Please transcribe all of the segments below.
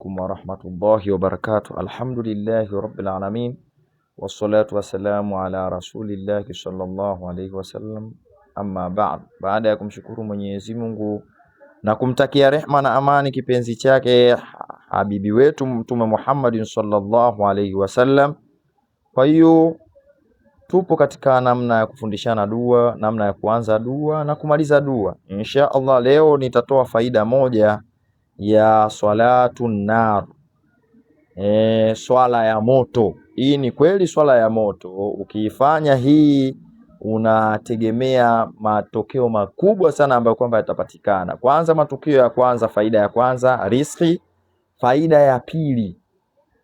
Warahmatullahi wabarakatuh. Alhamdulillahi rabbil alamin, wassalatu wassalamu ala rasulillahi sallallahu alaihi wasallam, amma ba'd. Baada ya kumshukuru Mwenyezi Mungu na kumtakia rehma na amani kipenzi chake habibi wetu Mtume Muhammadin sallallahu alaihi wasallam. Kwa hiyo tupo katika namna ya kufundishana dua, namna ya kuanza dua na kumaliza dua. Insha Allah leo nitatoa faida moja ya swalatu nar, swala ya moto. Hii ni kweli swala ya moto, ukiifanya hii unategemea matokeo makubwa sana ambayo kwamba yatapatikana. Kwanza, matokeo ya kwanza, faida ya kwanza riziki. Faida ya pili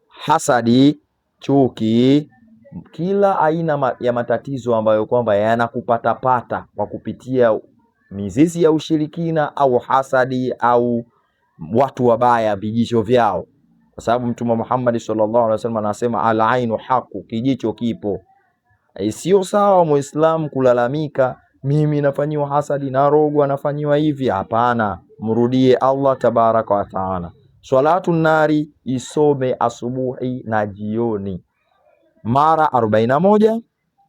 hasadi, chuki, kila aina ya matatizo ambayo kwamba yanakupatapata kwa kupitia mizizi ya ushirikina au hasadi au watu wabaya vijicho vyao, kwa sababu Mtume Muhammad sallallahu alaihi wasallam anasema al-ainu haqu, kijicho kipo. Sio sawa Muislamu kulalamika mimi nafanyiwa hasadi, narogwa, nafanyiwa hivi. Hapana, mrudie Allah tabaraka wa taala. Swalatu nari isome asubuhi na jioni mara 41,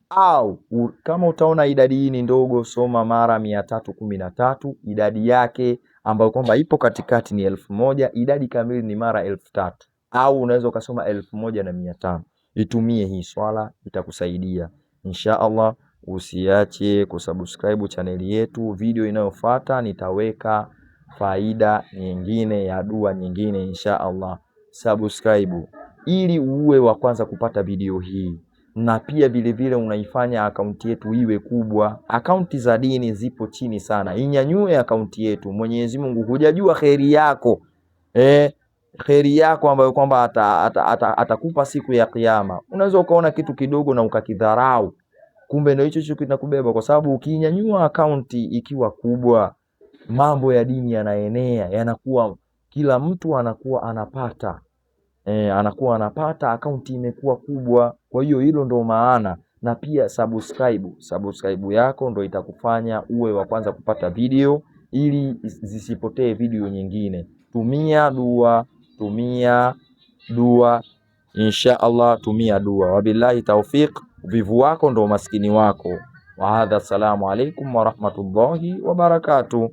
au kama utaona idadi hii ni ndogo, soma mara 313. Idadi yake ambayo kwamba ipo katikati ni 1000, idadi kamili ni mara 3000, au unaweza ukasoma 1500. Itumie hii swala, itakusaidia insha Allah. Usiache kusubscribe chaneli yetu. Video inayofuata nitaweka faida nyingine ya dua nyingine insha Allah. Subscribe ili uwe wa kwanza kupata video hii, na pia vile vile unaifanya akaunti yetu iwe kubwa. Akaunti za dini zipo chini sana, inyanyue akaunti yetu. Mwenyezi Mungu hujajua kheri yako, kheri yako ambayo kwamba atakupa siku ya Kiyama. Unaweza ukaona kitu kidogo na ukakidharau, kumbe ndio hicho kinakubeba, kwa sababu ukinyanyua akaunti ikiwa kubwa, mambo ya dini yanaenea, yanakuwa kila mtu anakuwa anapata akaunti imekuwa kubwa. Kwa hiyo hilo ndo maana, na pia subscribe yako ndo itakufanya uwe wa kwanza kupata video, ili zisipotee video nyingine. Tumia dua insha Allah, tumia dua. Wabillahi taufiq. Vivu wako ndo maskini wako. Wa hadha, assalamu alaikum warahmatullahi wabarakatuh.